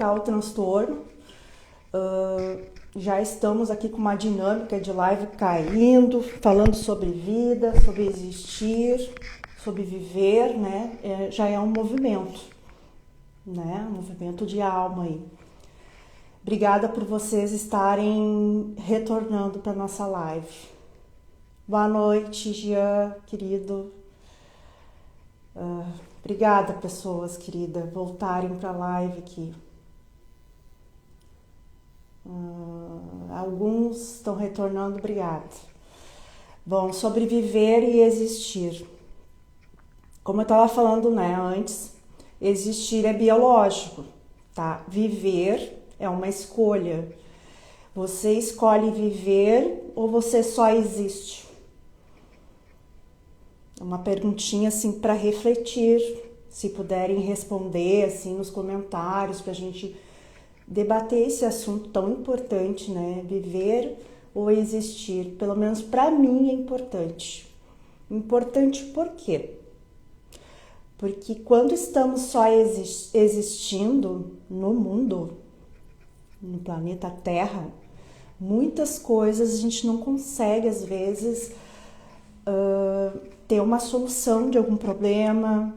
o transtorno. Já estamos aqui com uma dinâmica de live caindo, falando sobre vida, sobre existir, sobre viver, né? Já é um movimento, né? Um movimento de alma aí. Obrigada por vocês estarem retornando para nossa live. Boa noite, Jean, querido. Obrigada, pessoas queridas, voltarem para a live aqui. Alguns estão retornando, obrigada. Bom, sobreviver e existir. Como eu estava falando, né, antes, existir é biológico, tá? Viver é uma escolha. Você escolhe viver ou você só existe? Uma perguntinha assim para refletir, se puderem responder assim nos comentários para a gente debater esse assunto tão importante, né? Viver ou existir, pelo menos para mim é importante. Importante por quê? Porque quando estamos só existindo no mundo, no planeta Terra, muitas coisas a gente não consegue às vezes ter uma solução de algum problema.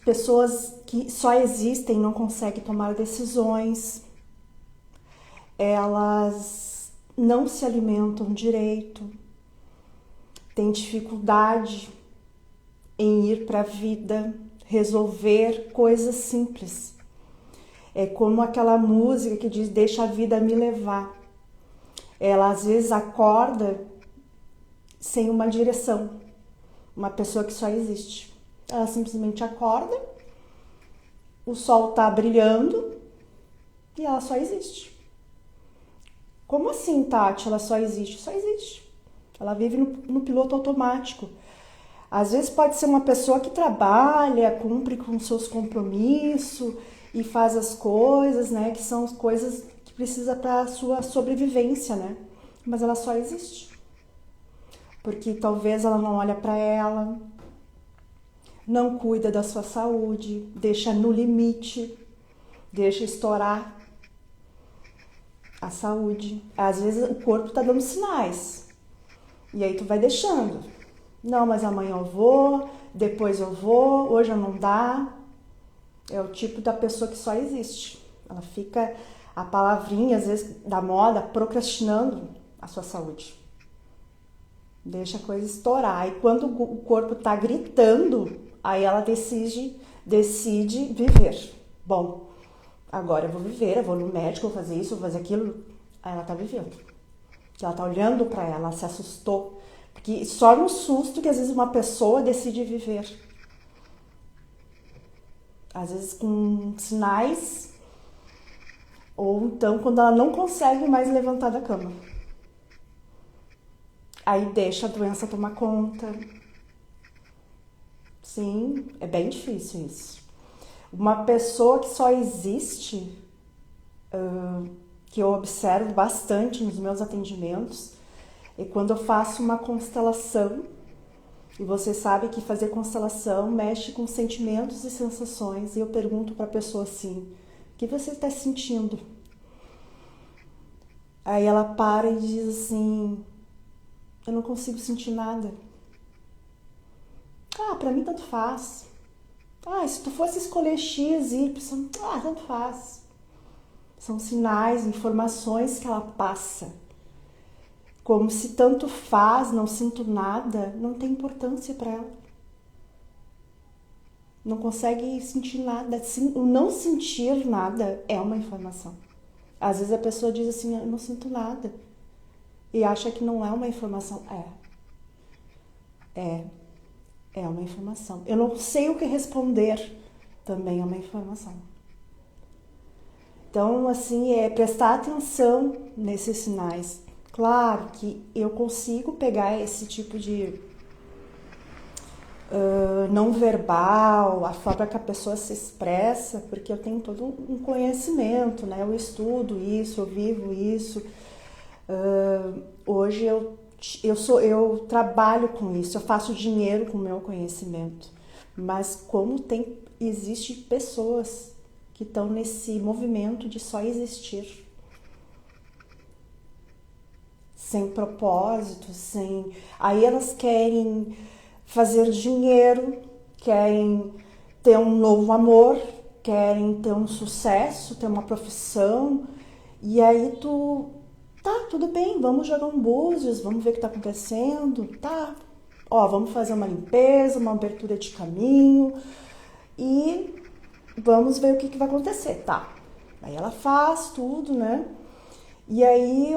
Pessoas que só existem não conseguem tomar decisões, elas não se alimentam direito, têm dificuldade em ir para a vida, resolver coisas simples. É como aquela música que diz, deixa a vida me levar. Ela às vezes acorda sem uma direção, uma pessoa que só existe. Ela simplesmente acorda, o sol tá brilhando e ela só existe. Como assim, Tati? Ela só existe? Só existe. Ela vive no piloto automático. Às vezes pode ser uma pessoa que trabalha, cumpre com seus compromissos e faz as coisas, né? Que são as coisas que precisa para a sua sobrevivência, né? Mas ela só existe. Porque talvez ela não olha para ela, não cuida da sua saúde, deixa no limite, deixa estourar a saúde. Às vezes o corpo tá dando sinais, e aí tu vai deixando. Não, mas amanhã eu vou, depois eu vou, hoje não dá. É o tipo da pessoa que só existe. Ela fica, a palavrinha às vezes da moda, procrastinando a sua saúde. Deixa a coisa estourar. E quando o corpo tá gritando, aí ela decide viver. Bom, agora eu vou viver, eu vou no médico, vou fazer isso, vou fazer aquilo. Aí ela tá vivendo. Ela tá olhando para ela se assustou. Porque só no susto que às vezes uma pessoa decide viver. Às vezes com sinais, ou então quando ela não consegue mais levantar da cama. Aí deixa a doença tomar conta. Sim, é bem difícil isso. Uma pessoa que só existe, que eu observo bastante nos meus atendimentos, é quando eu faço uma constelação, e você sabe que fazer constelação mexe com sentimentos e sensações, e eu pergunto para a pessoa assim, o que você está sentindo? Aí ela para e diz assim, eu não consigo sentir nada. Pra mim tanto faz. Se tu fosse escolher X, Y, tanto faz. São sinais, informações que ela passa. Como se tanto faz, não sinto nada, não tem importância para ela. Não consegue sentir nada. O não sentir nada é uma informação. Às vezes a pessoa diz assim, eu não sinto nada. E acha que não é uma informação. É uma informação. Eu não sei o que responder, também é uma informação. Então, assim, prestar atenção nesses sinais. Claro que eu consigo pegar esse tipo de não verbal, a forma que a pessoa se expressa, porque eu tenho todo um conhecimento, né? Eu estudo isso, eu vivo isso. Hoje eu trabalho com isso, eu faço dinheiro com o meu conhecimento. Mas como existe pessoas que estão nesse movimento de só existir. Sem propósito, sem... Aí elas querem fazer dinheiro, querem ter um novo amor, querem ter um sucesso, ter uma profissão, e aí tá, tudo bem, vamos jogar um búzios, vamos ver o que tá acontecendo, tá, vamos fazer uma limpeza, uma abertura de caminho, e vamos ver o que vai acontecer, tá. Aí ela faz tudo, né, e aí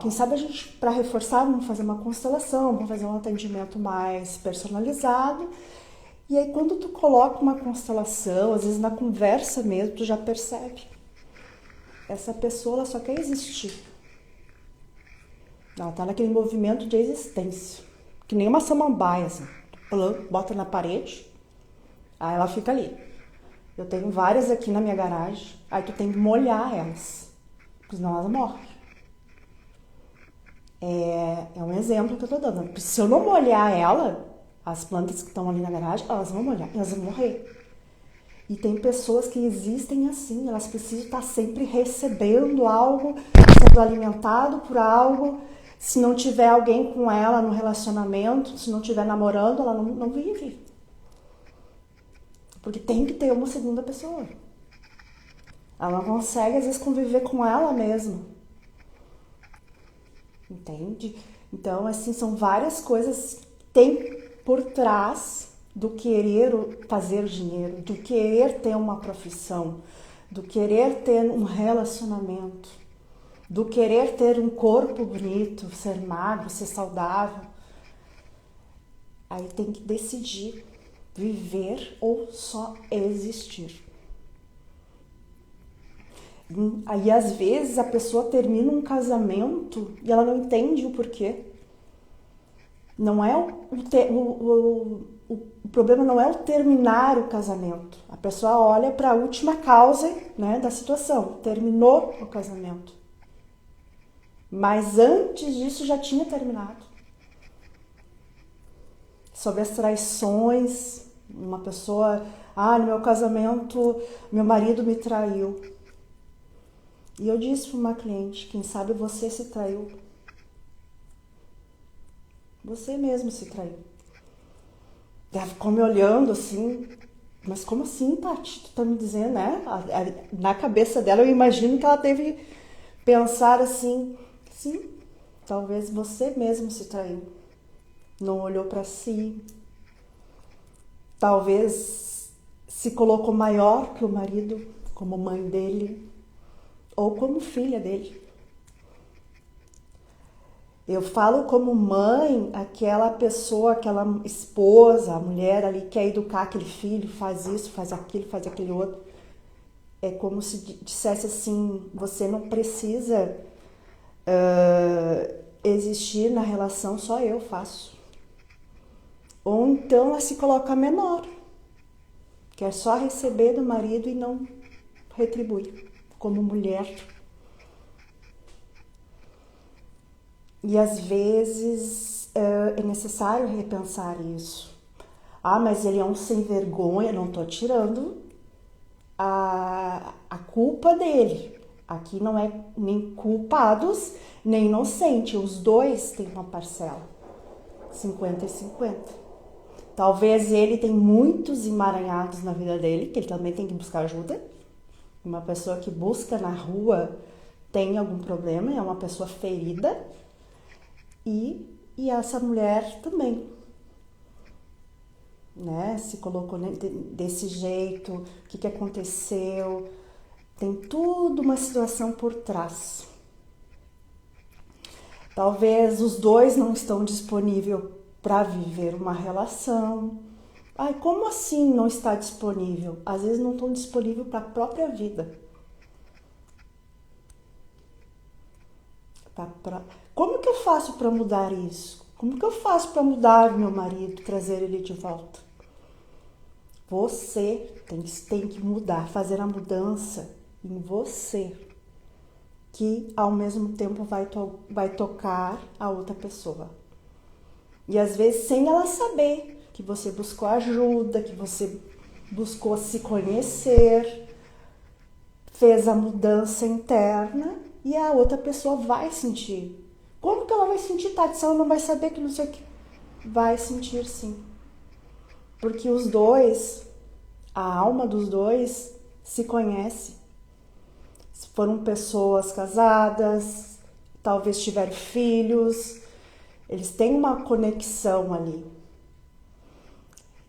quem sabe a gente, para reforçar, vamos fazer uma constelação, vamos fazer um atendimento mais personalizado. E aí quando tu coloca uma constelação, às vezes na conversa mesmo, tu já percebe. Essa pessoa, ela só quer existir. Ela tá naquele movimento de existência. Que nem uma samambaia, assim. Tu bota na parede, aí ela fica ali. Eu tenho várias aqui na minha garagem, aí tu tem que molhar elas, porque senão elas morrem. É um exemplo que eu tô dando. Porque se eu não molhar ela, as plantas que estão ali na garagem, elas vão molhar, elas vão morrer. E tem pessoas que existem assim, elas precisam estar sempre recebendo algo, sendo alimentado por algo. Se não tiver alguém com ela no relacionamento, se não tiver namorando, ela não vive. Porque tem que ter uma segunda pessoa. Ela não consegue, às vezes, conviver com ela mesma. Entende? Então, assim, são várias coisas que tem por trás do querer fazer dinheiro, do querer ter uma profissão, do querer ter um relacionamento, do querer ter um corpo bonito, ser magro, ser saudável. Aí tem que decidir viver ou só existir. Aí às vezes a pessoa termina um casamento e ela não entende o porquê. Não é o problema não é o terminar o casamento. A pessoa olha para a última causa, né, da situação. Terminou o casamento. Mas antes disso já tinha terminado. Sobre as traições, uma pessoa, no meu casamento, meu marido me traiu. E eu disse para uma cliente, quem sabe você se traiu. Você mesmo se traiu. Ela ficou me olhando assim, mas como assim, Tati? Tu tá me dizendo, né? Na cabeça dela eu imagino que ela teve pensar assim, sim, talvez você mesmo se traiu. Não olhou para si. Talvez se colocou maior que o marido, como mãe dele, ou como filha dele. Eu falo como mãe, aquela pessoa, aquela esposa, a mulher ali quer educar aquele filho, faz isso, faz aquele outro. É como se dissesse assim, você não precisa existir na relação, só eu faço. Ou então ela se coloca menor, quer só receber do marido e não retribui, como mulher. E às vezes é necessário repensar isso. Mas ele é um sem vergonha, não estou tirando a culpa dele. Aqui não é nem culpados, nem inocente. Os dois têm uma parcela, 50 e 50. Talvez ele tenha muitos emaranhados na vida dele, que ele também tem que buscar ajuda. Uma pessoa que busca na rua tem algum problema, é uma pessoa ferida. E essa mulher também, né? Se colocou desse jeito, o que aconteceu? Tem tudo uma situação por trás. Talvez os dois não estão disponíveis para viver uma relação. Como assim não está disponível? Às vezes não estão disponíveis para a própria vida. Como que eu faço para mudar isso? Como que eu faço para mudar meu marido, trazer ele de volta? Você tem que mudar, fazer a mudança em você, que ao mesmo tempo vai tocar a outra pessoa. E às vezes sem ela saber que você buscou ajuda, que você buscou se conhecer, fez a mudança interna e a outra pessoa vai sentir. Como que ela vai sentir, Tati? Se ela não vai saber que não sei o que. Vai sentir sim. Porque os dois, a alma dos dois se conhece. Se foram pessoas casadas, talvez tiveram filhos, eles têm uma conexão ali.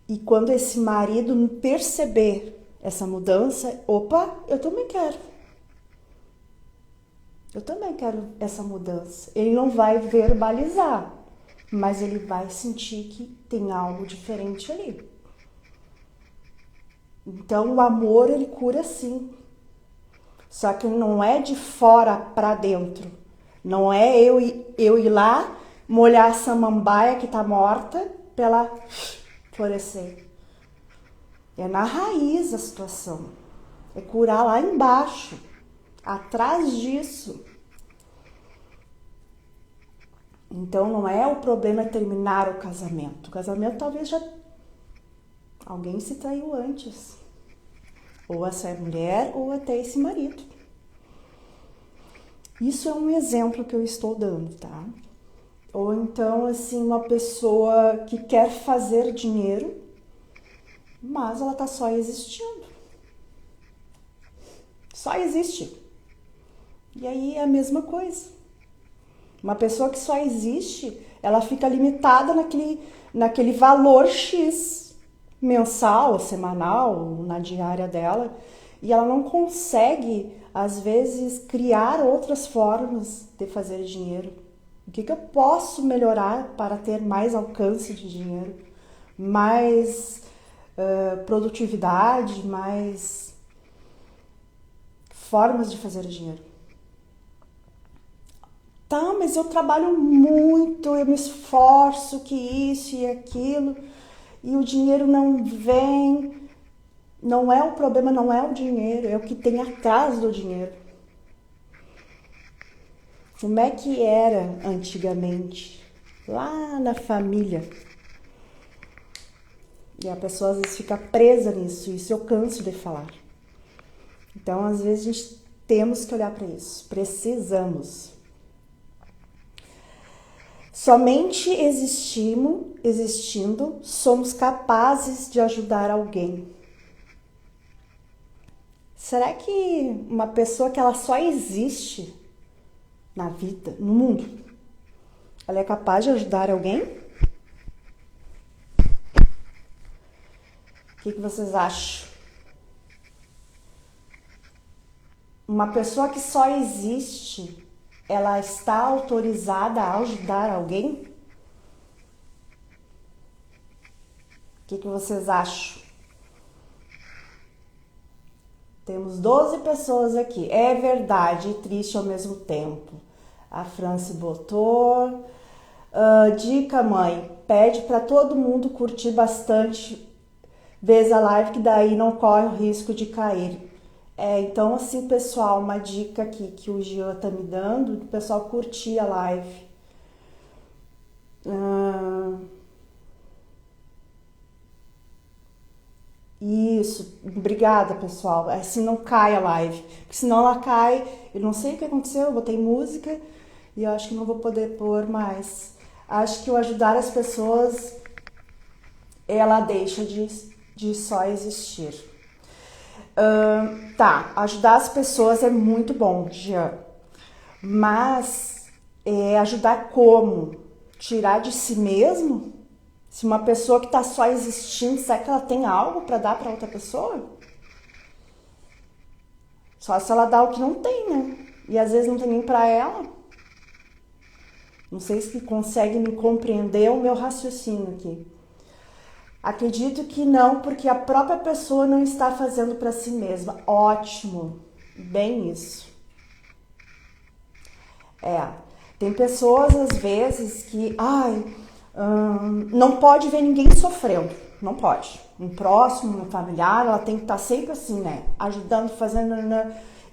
E quando esse marido perceber essa mudança, opa, eu também quero. Eu também quero essa mudança. Ele não vai verbalizar, mas ele vai sentir que tem algo diferente ali. Então o amor, ele cura sim. Só que não é de fora para dentro. Não é eu ir lá, molhar a samambaia que tá morta pra ela florescer. É na raiz a situação. É curar lá embaixo, atrás disso. Então não é o problema terminar o casamento. O casamento talvez já alguém se traiu antes. Ou essa mulher ou até esse marido. Isso é um exemplo que eu estou dando, tá? Ou então, assim, uma pessoa que quer fazer dinheiro, mas ela tá só existindo. Só existe. E aí é a mesma coisa. Uma pessoa que só existe, ela fica limitada naquele valor X, mensal, semanal, na diária dela, e ela não consegue, às vezes, criar outras formas de fazer dinheiro. O que eu posso melhorar para ter mais alcance de dinheiro, mais produtividade, mais formas de fazer dinheiro? Tá, mas eu trabalho muito, eu me esforço, que isso e aquilo, e o dinheiro não vem. Não é o problema, não é o dinheiro, é o que tem atrás do dinheiro. Como é que era antigamente, lá na família? E a pessoa às vezes fica presa nisso, isso eu canso de falar. Então, às vezes, a gente temos que olhar para isso, precisamos. Somente existindo, somos capazes de ajudar alguém. Será que uma pessoa que ela só existe na vida, no mundo, ela é capaz de ajudar alguém? O que vocês acham? Uma pessoa que só existe, ela está autorizada a ajudar alguém? O que vocês acham? Temos 12 pessoas aqui. É verdade e triste ao mesmo tempo. A Franci botou. Dica, mãe. Pede para todo mundo curtir bastante vezes a live, que daí não corre o risco de cair. Então, assim, pessoal, uma dica aqui que o Gio tá me dando, do pessoal curtir a live. Isso, obrigada, pessoal. Assim não cai a live, porque senão ela cai. Eu não sei o que aconteceu, eu botei música e eu acho que não vou poder pôr mais. Acho que o ajudar as pessoas, ela deixa de só existir. Tá, ajudar as pessoas é muito bom, Jean. Mas ajudar como? Tirar de si mesmo? Se uma pessoa que está só existindo, será que ela tem algo para dar para outra pessoa? Só se ela dá o que não tem, né? E às vezes não tem nem para ela. Não sei se consegue me compreender o meu raciocínio aqui. Acredito que não, porque a própria pessoa não está fazendo para si mesma. Ótimo, bem isso. Tem pessoas às vezes que, não pode ver ninguém sofrendo, não pode. Um próximo, um familiar, ela tem que estar sempre assim, né? Ajudando, fazendo,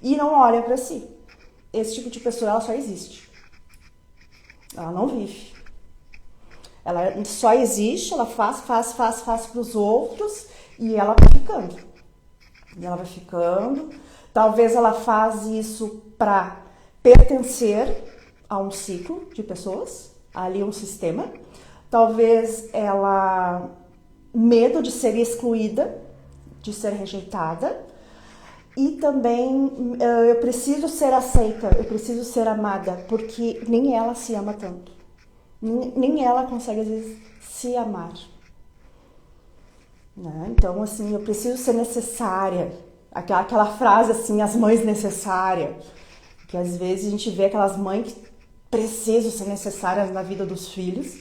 e não olha para si. Esse tipo de pessoa, ela só existe. Ela não vive. Ela só existe, ela faz para os outros e ela vai ficando. E ela vai ficando. Talvez ela faz isso para pertencer a um ciclo de pessoas, ali um sistema. Talvez ela medo de ser excluída, de ser rejeitada. E também eu preciso ser aceita, eu preciso ser amada, porque nem ela se ama tanto. Nem ela consegue, às vezes, se amar. Né? Então, assim, eu preciso ser necessária. Aquela frase, assim, as mães necessárias. Que às vezes a gente vê aquelas mães que precisam ser necessárias na vida dos filhos,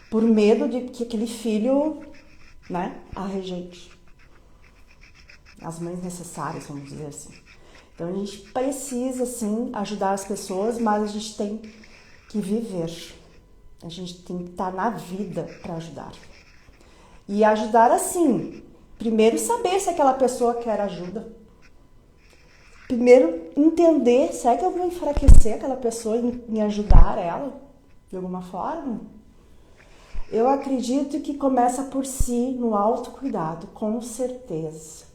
por medo de que aquele filho, né, a rejeite. As mães necessárias, vamos dizer assim. Então a gente precisa, sim, ajudar as pessoas, mas a gente tem que viver. A gente tem que estar na vida para ajudar. E ajudar assim, primeiro saber se aquela pessoa quer ajuda. Primeiro entender, será que eu vou enfraquecer aquela pessoa em ajudar ela de alguma forma? Eu acredito que começa por si, no autocuidado, com certeza.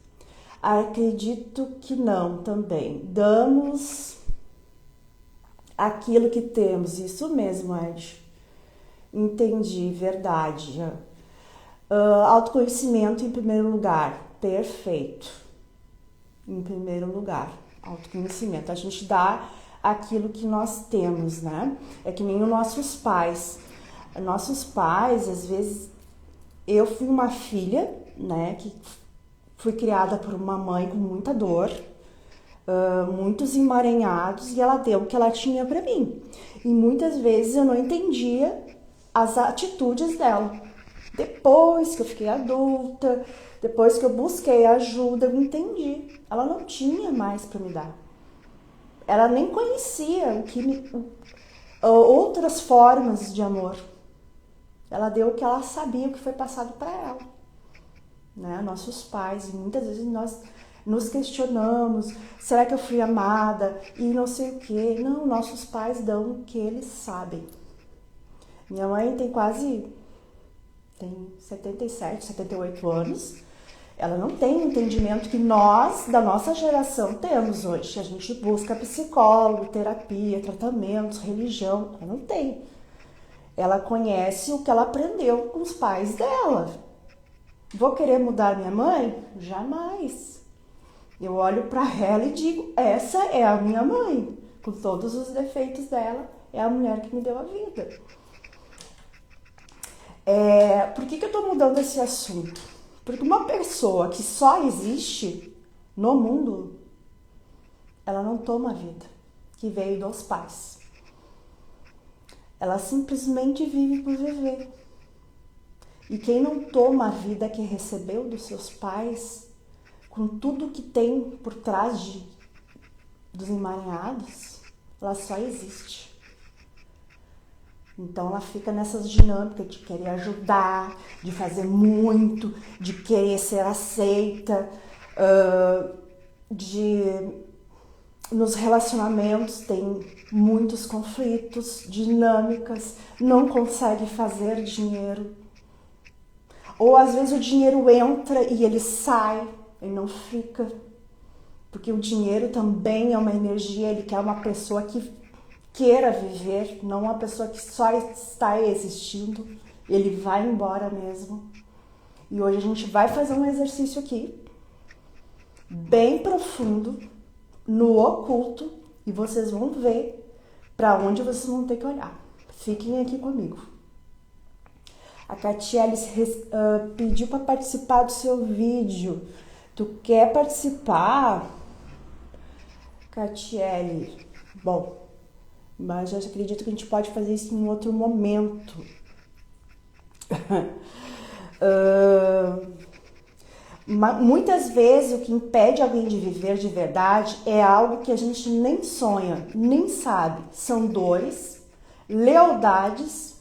Acredito que não também. Damos aquilo que temos. Isso mesmo, Ed. Entendi, verdade. Autoconhecimento em primeiro lugar. Perfeito. Em primeiro lugar, autoconhecimento. A gente dá aquilo que nós temos, né? É que nem os nossos pais. Nossos pais, às vezes, eu fui uma filha, né, que fui criada por uma mãe com muita dor, muitos emaranhados, e ela deu o que ela tinha para mim. E muitas vezes eu não entendia as atitudes dela. Depois que eu fiquei adulta, depois que eu busquei ajuda, eu entendi. Ela não tinha mais para me dar. Ela nem conhecia outras formas de amor. Ela deu o que ela sabia, o que foi passado para ela. Né? Nossos pais, e muitas vezes nós nos questionamos, será que eu fui amada? E não sei o quê. Não, nossos pais dão o que eles sabem. Minha mãe tem 77, 78 anos. Ela não tem o entendimento que nós, da nossa geração, temos hoje. A gente busca psicólogo, terapia, tratamentos, religião. Ela não tem. Ela conhece o que ela aprendeu com os pais dela. Vou querer mudar minha mãe? Jamais. Eu olho para ela e digo, essa é a minha mãe. Com todos os defeitos dela, é a mulher que me deu a vida. Por que eu estou mudando esse assunto? Porque uma pessoa que só existe no mundo, ela não toma a vida que veio dos pais. Ela simplesmente vive por viver. E quem não toma a vida que recebeu dos seus pais, com tudo que tem por trás dos emaranhados, ela só existe. Então ela fica nessas dinâmicas de querer ajudar, de fazer muito, de querer ser aceita, nos relacionamentos tem muitos conflitos, dinâmicas, não consegue fazer dinheiro. Ou às vezes o dinheiro entra e ele sai, ele não fica. Porque o dinheiro também é uma energia, ele quer uma pessoa que queira viver, não uma pessoa que só está existindo. Ele vai embora mesmo. E hoje a gente vai fazer um exercício aqui, bem profundo, no oculto, e vocês vão ver para onde vocês vão ter que olhar. Fiquem aqui comigo. A Catiele pediu para participar do seu vídeo. Tu quer participar, Catiele? Bom, mas eu acredito que a gente pode fazer isso em outro momento. Muitas vezes o que impede alguém de viver de verdade é algo que a gente nem sonha, nem sabe. São dores, lealdades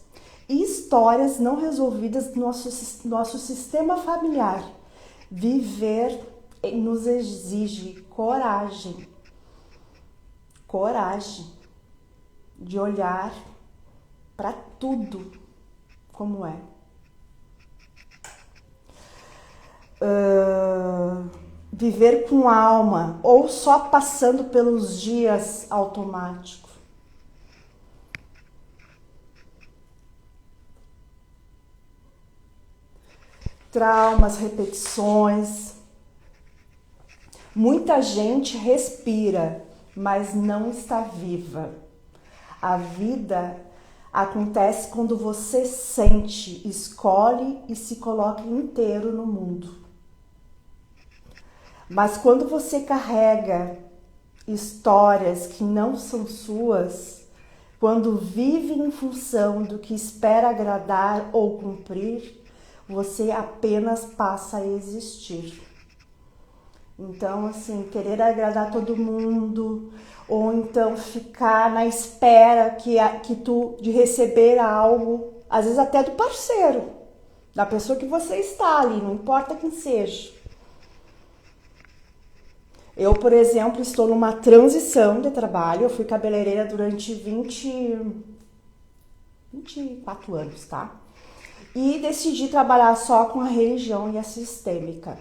e histórias não resolvidas do nosso sistema familiar. Viver nos exige coragem. Coragem de olhar para tudo como é. viver com alma ou só passando pelos dias automáticos. Traumas, repetições. Muita gente respira, mas não está viva. A vida acontece quando você sente, escolhe e se coloca inteiro no mundo. Mas quando você carrega histórias que não são suas, quando vive em função do que espera agradar ou cumprir, você apenas passa a existir. Então, assim, querer agradar todo mundo, ou então ficar na espera de receber algo, às vezes até do parceiro, da pessoa que você está ali, não importa quem seja. Eu, por exemplo, estou numa transição de trabalho, eu fui cabeleireira durante 24 anos, tá? E decidi trabalhar só com a religião e a sistêmica.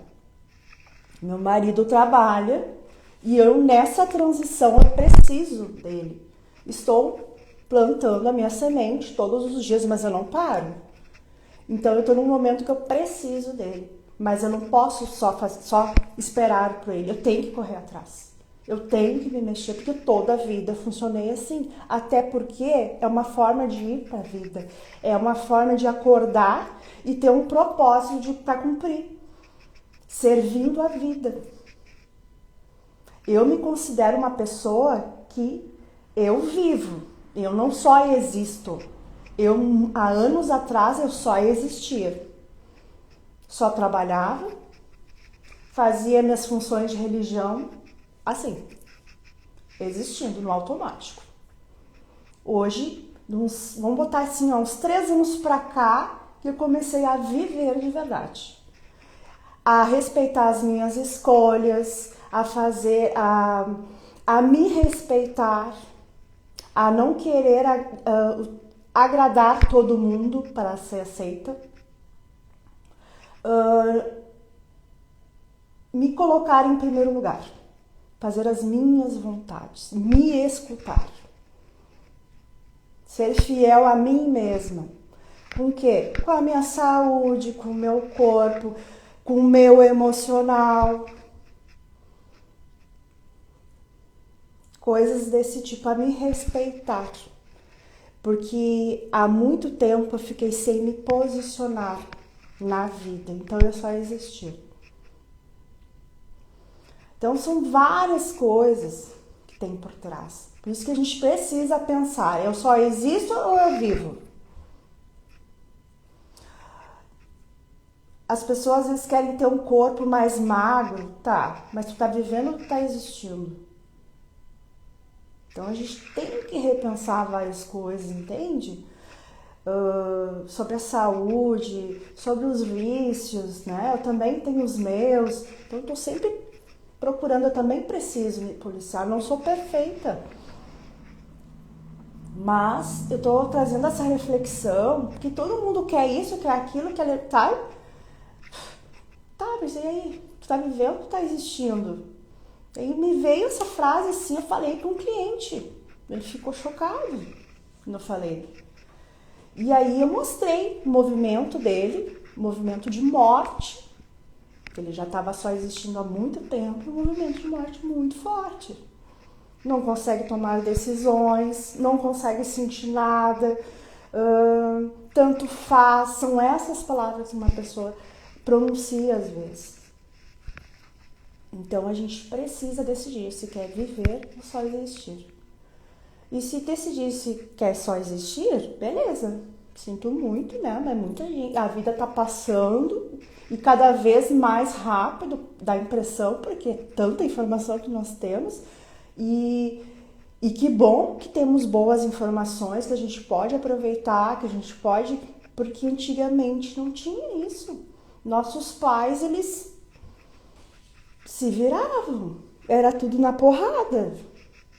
Meu marido trabalha e eu nessa transição eu preciso dele. Estou plantando a minha semente todos os dias, mas eu não paro. Então eu estou num momento que eu preciso dele, mas eu não posso só esperar por ele. Eu tenho que correr atrás. Eu tenho que me mexer, porque toda a vida funcionei assim. Até porque é uma forma de ir para a vida. É uma forma de acordar e ter um propósito para cumprir. Servindo a vida. Eu me considero uma pessoa que eu vivo. Eu não só existo. Há anos atrás, eu só existia. Só trabalhava, fazia minhas funções de religião, assim, existindo no automático. Hoje, vamos botar assim, uns 3 anos pra cá, que eu comecei a viver de verdade. A respeitar as minhas escolhas, a me respeitar, a não querer agradar todo mundo para ser aceita, me colocar em primeiro lugar, fazer as minhas vontades, me escutar, ser fiel a mim mesma. Com o quê? Com a minha saúde, com o meu corpo, com o meu emocional. Coisas desse tipo, a me respeitar. Porque há muito tempo eu fiquei sem me posicionar na vida. Então eu só existi. Então são várias coisas que tem por trás. Por isso que a gente precisa pensar, eu só existo ou eu vivo? As pessoas às vezes querem ter um corpo mais magro, tá, mas tu tá vivendo ou tu tá existindo? Então a gente tem que repensar várias coisas, entende? Sobre a saúde, sobre os vícios, né? Eu também tenho os meus, então eu tô sempre procurando, eu também preciso me policiar, não sou perfeita. Mas eu tô trazendo essa reflexão, porque todo mundo quer isso, quer aquilo, quer tal. Tá, mas e aí? Tu tá vivendo ou tu tá existindo? Aí me veio essa frase assim, eu falei para um cliente. Ele ficou chocado quando eu falei. E aí eu mostrei o movimento dele, movimento de morte. Ele já estava só existindo há muito tempo, um movimento de morte muito forte. Não consegue tomar decisões, não consegue sentir nada, tanto faz. São essas palavras que uma pessoa pronuncia às vezes. Então a gente precisa decidir se quer viver ou só existir. E se decidir se quer só existir, beleza. Sinto muito, né? Mas muita gente, a vida tá passando e cada vez mais rápido, dá impressão, porque tanta informação que nós temos. E que bom que temos boas informações, que a gente pode aproveitar, que a gente pode... Porque antigamente não tinha isso. Nossos pais, eles se viravam. Era tudo na porrada.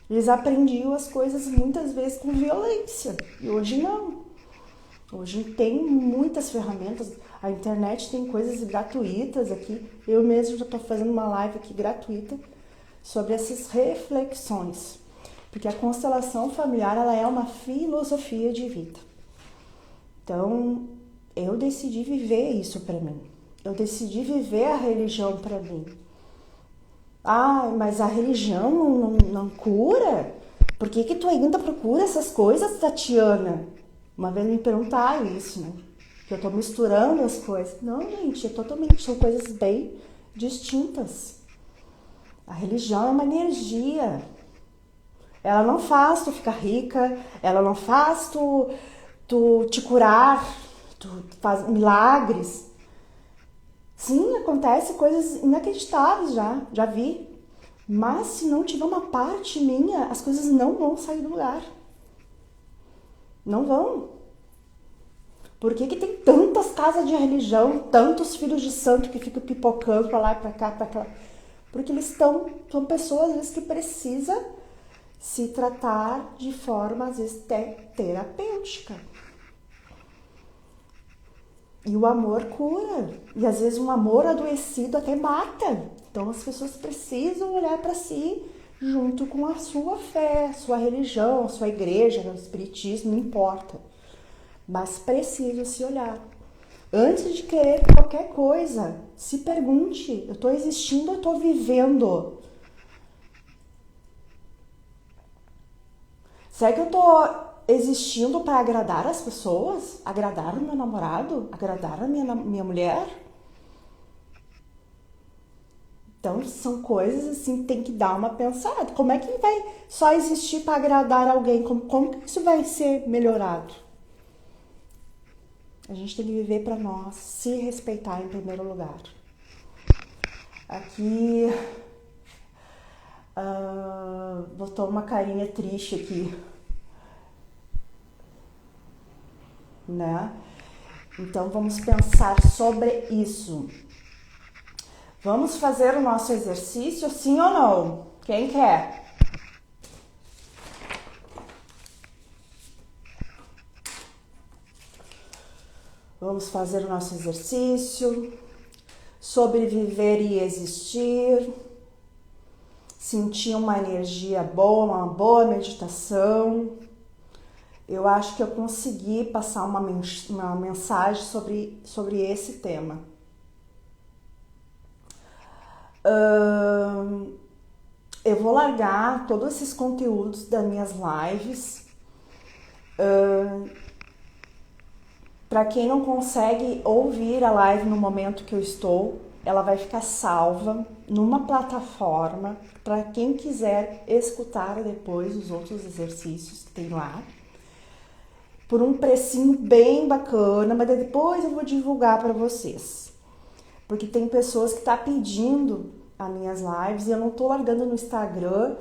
Eles aprendiam as coisas muitas vezes com violência. E hoje não. Hoje tem muitas ferramentas. A internet tem coisas gratuitas aqui. Eu mesmo já estou fazendo uma live aqui gratuita sobre essas reflexões. Porque a constelação familiar, ela é uma filosofia de vida. Então, eu decidi viver isso para mim. Eu decidi viver a religião para mim. Ah, mas a religião não cura? Por que tu ainda procura essas coisas, Tatiana? Uma vez me perguntaram isso, né? Que eu tô misturando as coisas. Não, gente, são coisas bem distintas. A religião é uma energia. Ela não faz tu ficar rica, ela não faz tu te curar, tu faz milagres. Sim, acontece coisas inacreditáveis já vi. Mas se não tiver uma parte minha, as coisas não vão sair do lugar. Não vão. Por que tem tantas casas de religião, tantos filhos de santo que ficam pipocando pra lá, pra cá, pra cá? Porque são pessoas, às vezes, que precisam se tratar de forma, às vezes, terapêutica. E o amor cura. E às vezes um amor adoecido até mata. Então as pessoas precisam olhar para si junto com a sua fé, sua religião, sua igreja, o espiritismo, não importa. Mas precisam se olhar. Antes de querer qualquer coisa, se pergunte, eu estou existindo ou estou vivendo? Será que eu estou existindo para agradar as pessoas? Agradar o meu namorado? Agradar a minha mulher? Então, são coisas assim que tem que dar uma pensada. Como é que vai só existir para agradar alguém? Como que isso vai ser melhorado? A gente tem que viver para nós, se respeitar em primeiro lugar. Aqui, botou uma carinha triste aqui, né? Então, vamos pensar sobre isso. Vamos fazer o nosso exercício, sim ou não? Quem quer? Vamos fazer o nosso exercício. Sobreviver e existir. Sentir uma energia boa, uma boa meditação. Eu acho que eu consegui passar uma mensagem sobre esse tema. Eu vou largar todos esses conteúdos das minhas lives. Para quem não consegue ouvir a live no momento que eu estou, ela vai ficar salva numa plataforma para quem quiser escutar depois os outros exercícios que tem lá. Por um precinho bem bacana, mas depois eu vou divulgar para vocês. Porque tem pessoas que estão pedindo as minhas lives e eu não estou largando no Instagram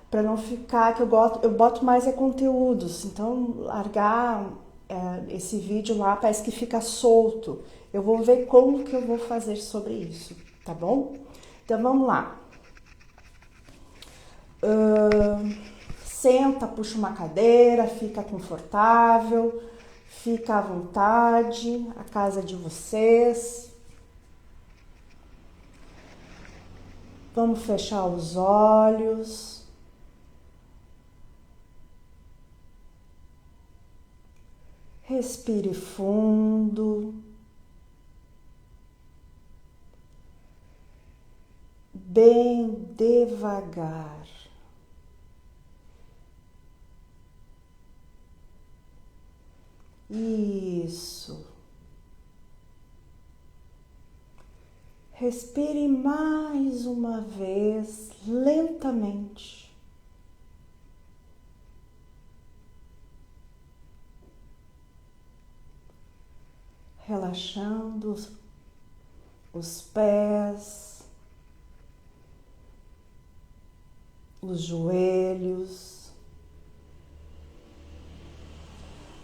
para não ficar, que eu boto mais conteúdos. Então, largar esse vídeo lá parece que fica solto. Eu vou ver como que eu vou fazer sobre isso, tá bom? Então, vamos lá. Senta, puxa uma cadeira, fica confortável, fica à vontade, a casa de vocês. Vamos fechar os olhos. Respire fundo. Bem devagar. Isso. Respire mais uma vez, lentamente. Relaxando os pés, os joelhos,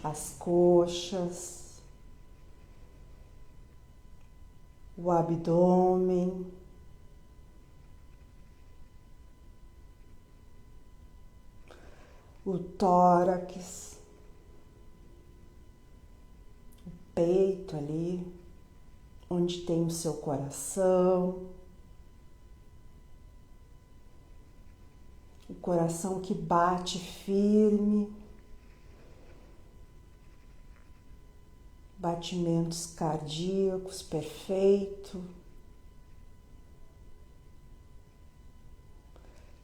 as coxas, o abdômen, o tórax, o peito ali, onde tem o seu coração, o coração que bate firme, batimentos cardíacos perfeito.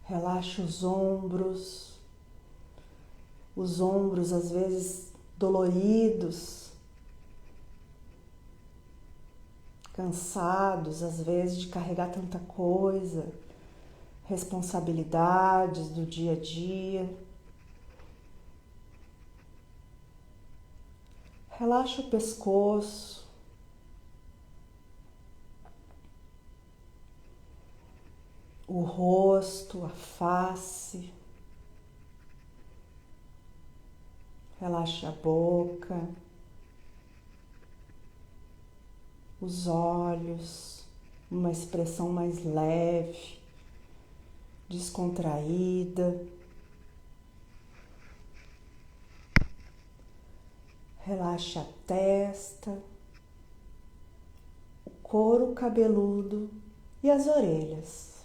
Relaxa os ombros às vezes doloridos, cansados às vezes de carregar tanta coisa, responsabilidades do dia a dia. Relaxa o pescoço, o rosto, a face. Relaxa a boca, os olhos, uma expressão mais leve, descontraída. Relaxa a testa, o couro cabeludo e as orelhas.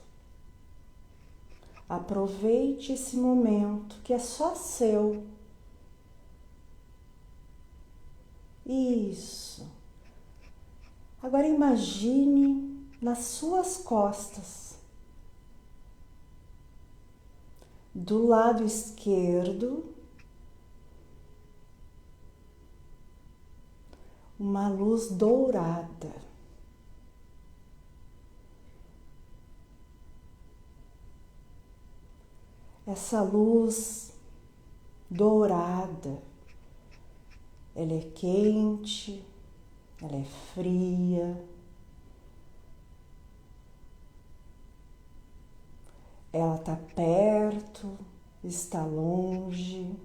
Aproveite esse momento que é só seu. Isso. Agora imagine nas suas costas, do lado esquerdo, uma luz dourada. Essa luz dourada, ela é quente, ela é fria, ela está perto, está longe,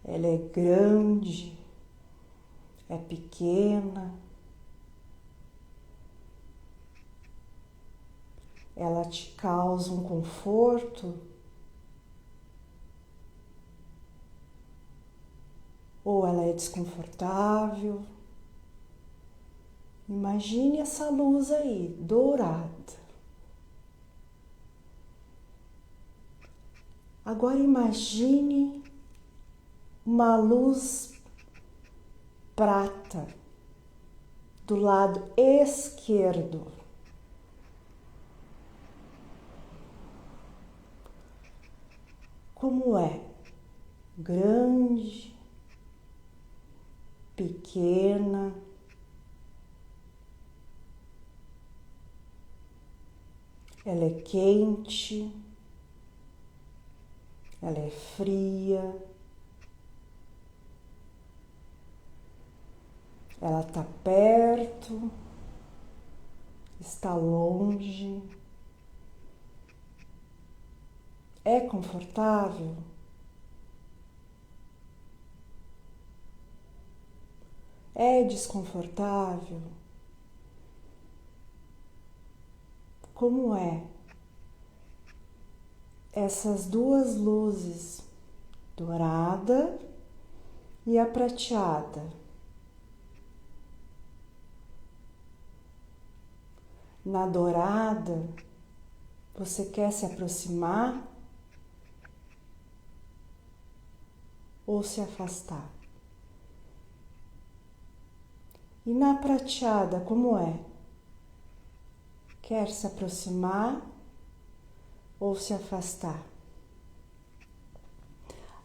ela é grande, é pequena, ela te causa um conforto ou ela é desconfortável. Imagine essa luz aí, dourada. Agora imagine uma luz prata do lado esquerdo. Como é? Grande, pequena, ela é quente, ela é fria, ela está perto, está longe, é confortável? É desconfortável? Como é? Essas duas luzes, dourada e a prateada. Na dourada, você quer se aproximar ou se afastar? E na prateada, como é? Quer se aproximar ou se afastar?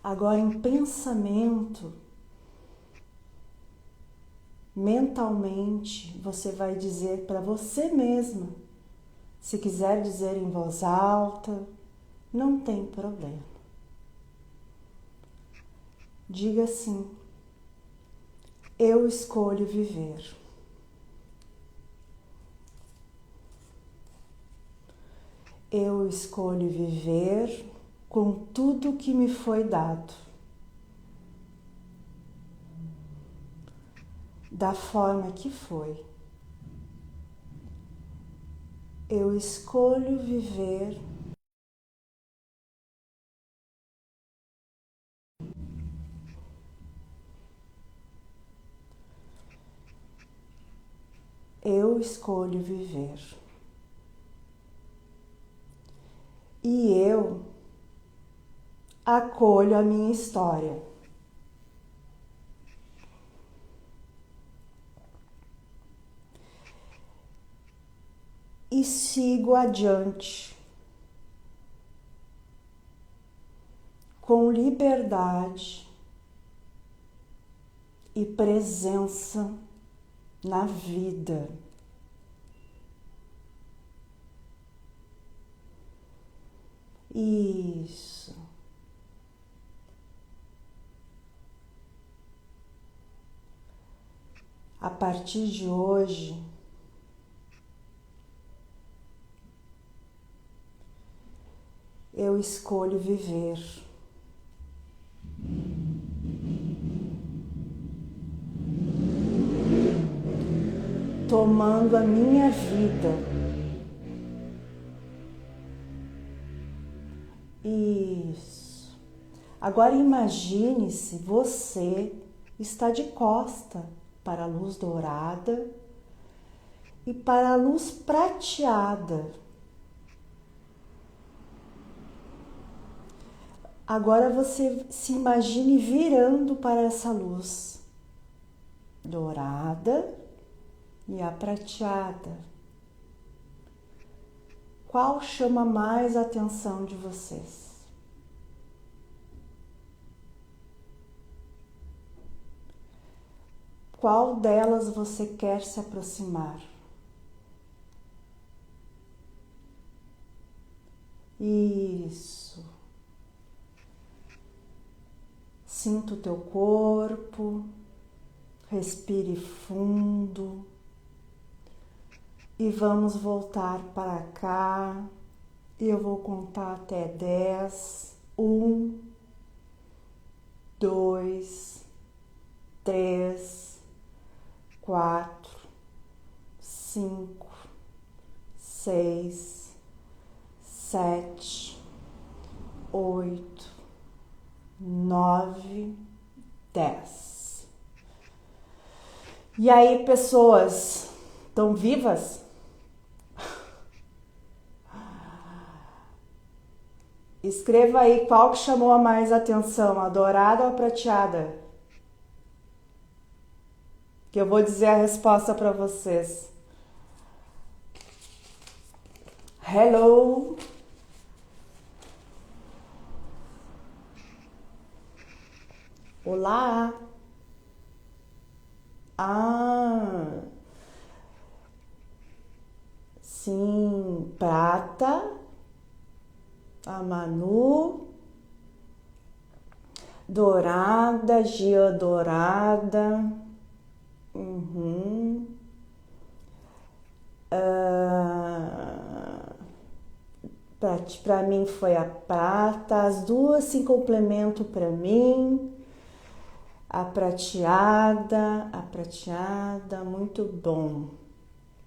Agora, em pensamento, mentalmente, você vai dizer para você mesma. Se quiser dizer em voz alta, não tem problema. Diga assim: eu escolho viver. Eu escolho viver com tudo que me foi dado, da forma que foi. Eu escolho viver Eu escolho viver. E eu acolho a minha história. E sigo adiante com liberdade e presença na vida. Isso. A partir de hoje, eu escolho viver. Tomando a minha vida. Isso. Agora imagine-se você está de costa para a luz dourada e para a luz prateada. Agora você se imagine virando para essa luz dourada e a prateada. Qual chama mais a atenção de vocês? Qual delas você quer se aproximar? Isso. Sinta o teu corpo, respire fundo e vamos voltar para cá. Eu vou contar até 10. 1, 2, 3, 4, 5, 6, 7, 8, 9, 10. E aí, pessoas, estão vivas? Escreva aí qual que chamou a mais atenção, a dourada ou a prateada? Que eu vou dizer a resposta para vocês. Hello! Olá! Ah! Sim, prata, a Manu, dourada, Gia dourada, Pra mim foi a prata, as duas se complementam pra mim, a prateada, muito bom.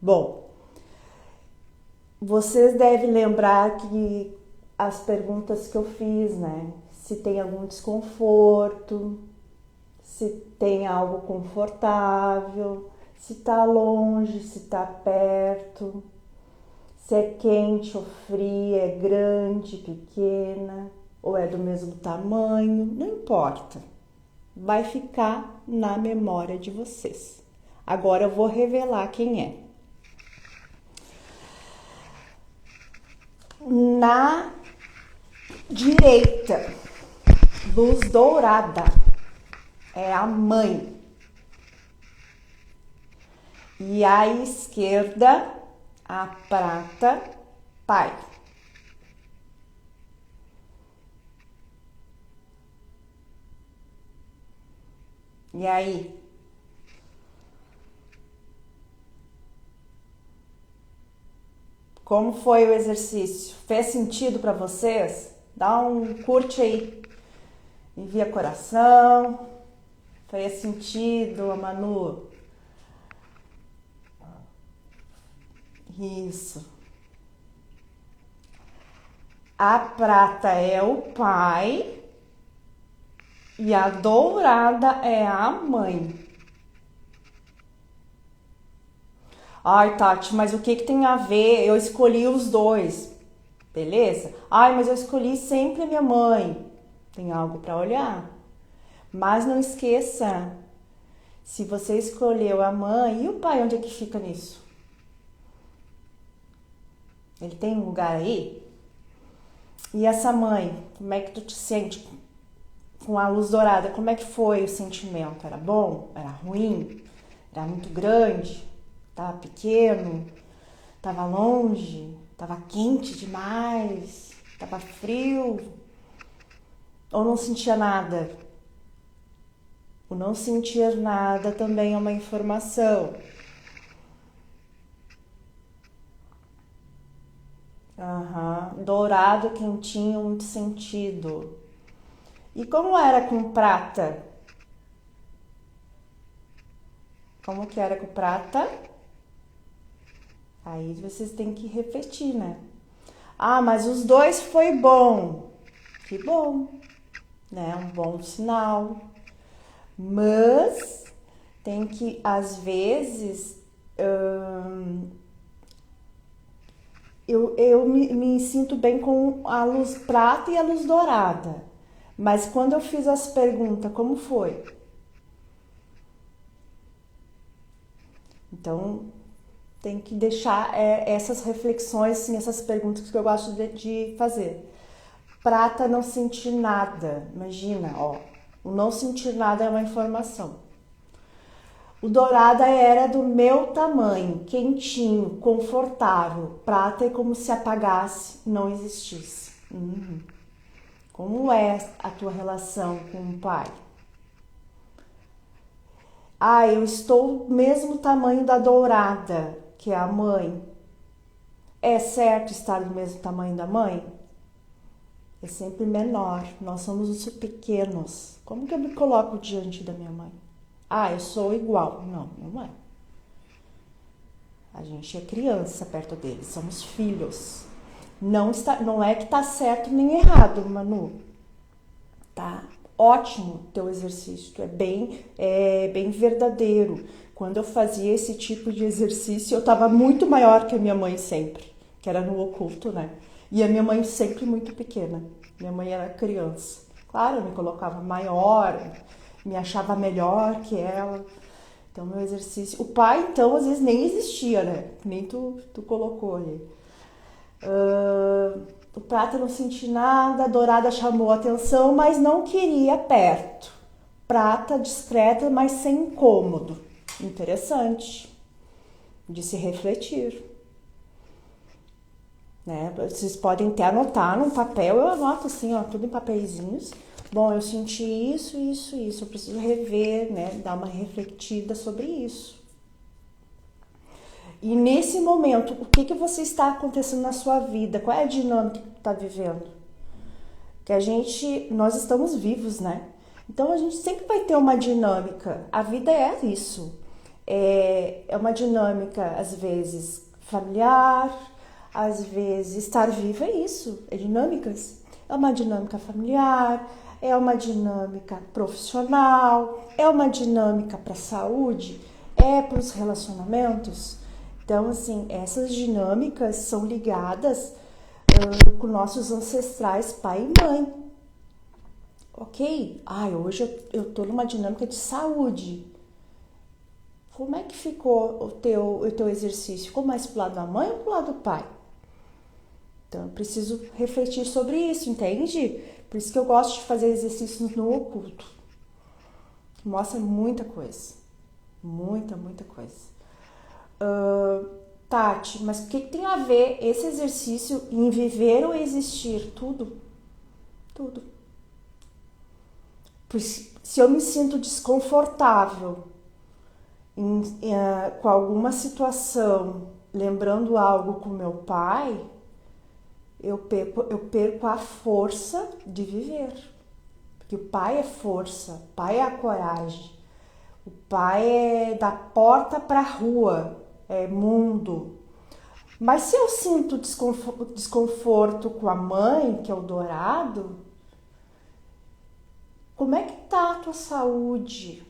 Bom, vocês devem lembrar que as perguntas que eu fiz, né? Se tem algum desconforto, se tem algo confortável, se tá longe, se tá perto, se é quente ou fria, é grande, pequena, ou é do mesmo tamanho, não importa. Vai ficar na memória de vocês. Agora eu vou revelar quem é. Na direita, luz dourada, é a mãe. E à esquerda, a prata, pai. E aí? Como foi o exercício? Fez sentido para vocês? Dá um curte aí. Envia coração. Fez sentido, Manu? Isso. A prata é o pai e a dourada é a mãe. Ai, Tati, mas o que tem a ver? Eu escolhi os dois, beleza? Ai, mas eu escolhi sempre a minha mãe. Tem algo para olhar. Mas não esqueça, se você escolheu a mãe, e o pai, onde é que fica nisso? Ele tem um lugar aí? E essa mãe, como é que tu te sente com a luz dourada? Como é que foi o sentimento? Era bom? Era ruim? Era muito grande? Tava pequeno? Tava longe? Tava quente demais? Tava frio? Ou não sentia nada? O não sentir nada também é uma informação. Dourado, quentinho, muito sentido. E como era com prata? Como que era com prata? Aí vocês têm que refletir, né? Ah, mas os dois foi bom. Que bom, né? Um bom sinal. Mas tem que, às vezes, eu me sinto bem com a luz prata e a luz dourada. Mas quando eu fiz as perguntas, como foi? Então, tem que deixar essas reflexões, assim, essas perguntas que eu gosto de fazer. Prata, não sentir nada. Imagina, ó. O não sentir nada é uma informação. O dourada era do meu tamanho, quentinho, confortável. Prata é como se apagasse, não existisse. Como é a tua relação com o pai? Ah, eu estou do mesmo tamanho da dourada, que é a mãe. É certo estar do mesmo tamanho da mãe? É sempre menor. Nós somos os pequenos. Como que eu me coloco diante da minha mãe? Ah, eu sou igual. Não, não é. A gente é criança perto deles, somos filhos. Não é que tá certo nem errado, Manu. Tá ótimo teu exercício, é bem verdadeiro. Quando eu fazia esse tipo de exercício, eu tava muito maior que a minha mãe sempre, que era no oculto, né? E a minha mãe sempre muito pequena. Minha mãe era criança. Claro, eu me colocava maior, me achava melhor que ela. Então, meu exercício... O pai, então, às vezes nem existia, né? Nem tu colocou ali. O prata não senti nada, a dourada chamou a atenção, mas não queria perto. Prata discreta, mas sem incômodo. Interessante de se refletir. Né? Vocês podem até anotar num papel, eu anoto assim, ó, tudo em papeizinhos. Bom, eu senti isso, isso, isso. Eu preciso rever, né? Dar uma refletida sobre isso. E nesse momento, o que você está acontecendo na sua vida? Qual é a dinâmica que tu está vivendo? Que nós estamos vivos, né? Então a gente sempre vai ter uma dinâmica. A vida é isso. É uma dinâmica, às vezes, familiar, às vezes estar vivo é isso, é dinâmicas. É uma dinâmica familiar, é uma dinâmica profissional, é uma dinâmica para a saúde, é para os relacionamentos. Então, assim, essas dinâmicas são ligadas com nossos ancestrais pai e mãe. Ok? Hoje eu tô numa dinâmica de saúde. Como é que ficou o teu exercício? Ficou mais pro lado da mãe ou pro lado do pai? Então, eu preciso refletir sobre isso, entende? Por isso que eu gosto de fazer exercícios no oculto. Mostra muita coisa. Muita, muita coisa. Tati, mas o que tem a ver esse exercício em viver ou existir? Tudo. Tudo. Se eu me sinto desconfortável com alguma situação, lembrando algo com meu pai, eu perco a força de viver. Porque o pai é força, o pai é a coragem, o pai é da porta para a rua, é mundo. Mas se eu sinto desconforto com a mãe, que é o dourado, como é que tá a tua saúde?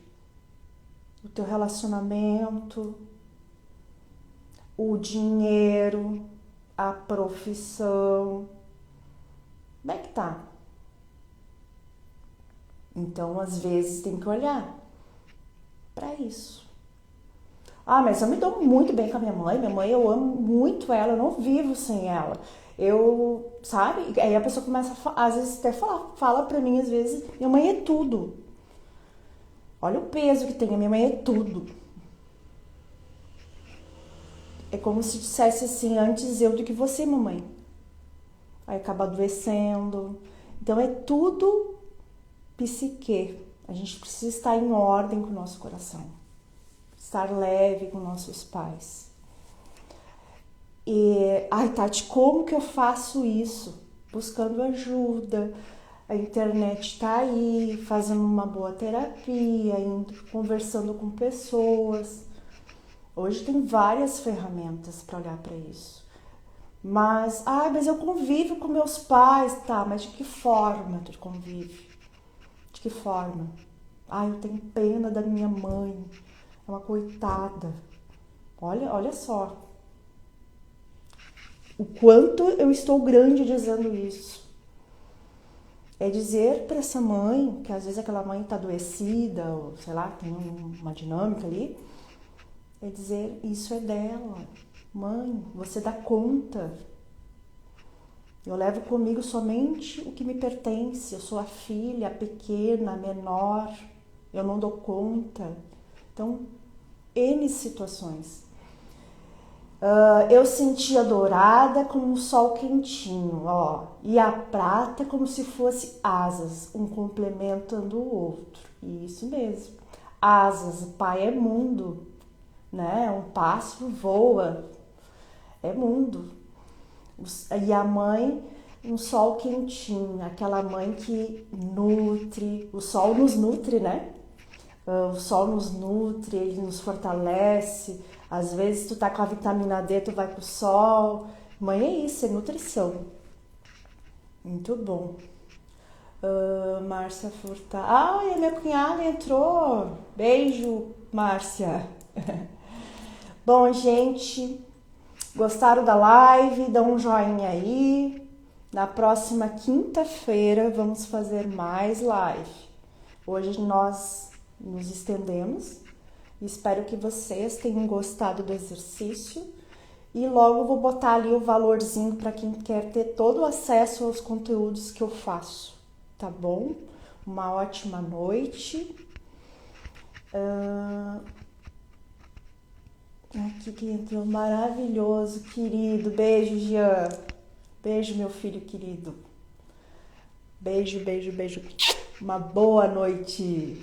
O teu relacionamento? o dinheiro, a profissão. Como é que tá? Então, às vezes, tem que olhar para isso. Ah, mas eu me dou muito bem com a minha mãe. Minha mãe, eu amo muito ela, eu não vivo sem ela. Eu, sabe? Aí a pessoa começa, às vezes, até fala pra mim, às vezes, minha mãe é tudo. Olha o peso que tem, a minha mãe é tudo. É como se dissesse assim, antes eu do que você, mamãe. Aí acaba adoecendo. Então é tudo psique. A gente precisa estar em ordem com o nosso coração. Estar leve com nossos pais. E, ai, Tati, como que eu faço isso? Buscando ajuda. A internet tá aí, fazendo uma boa terapia, indo, conversando com pessoas. Hoje tem várias ferramentas para olhar para isso. Mas eu convivo com meus pais, tá, mas de que forma tu convive? De que forma? Eu tenho pena da minha mãe, é uma coitada. Olha só, o quanto eu estou grande dizendo isso. É dizer para essa mãe, que às vezes aquela mãe está adoecida, ou sei lá, tem uma dinâmica ali, é dizer, isso é dela. Mãe, você dá conta. Eu levo comigo somente o que me pertence. Eu sou a filha, a pequena, a menor. Eu não dou conta. Então, N situações. Eu sentia a dourada como um sol quentinho, ó. E a prata como se fosse asas, um complementando o outro. Isso mesmo. Asas, o pai é mundo, né? Um pássaro voa, é mundo. E a mãe, um sol quentinho, aquela mãe que nutre, o sol nos nutre, né? O sol nos nutre, ele nos fortalece. Às vezes tu tá com a vitamina D, tu vai pro sol. Mãe é isso, é nutrição. Muito bom. Márcia Furtado. Ai, a minha cunhada entrou. Beijo, Márcia. Bom, gente, gostaram da live? Dá um joinha aí. Na próxima quinta-feira vamos fazer mais live. Hoje nós nos estendemos. Espero que vocês tenham gostado do exercício. E logo vou botar ali o valorzinho para quem quer ter todo o acesso aos conteúdos que eu faço. Tá bom? Uma ótima noite. Aqui que entrou maravilhoso, querido. Beijo, Jean. Beijo, meu filho querido. Beijo, beijo, beijo. Uma boa noite.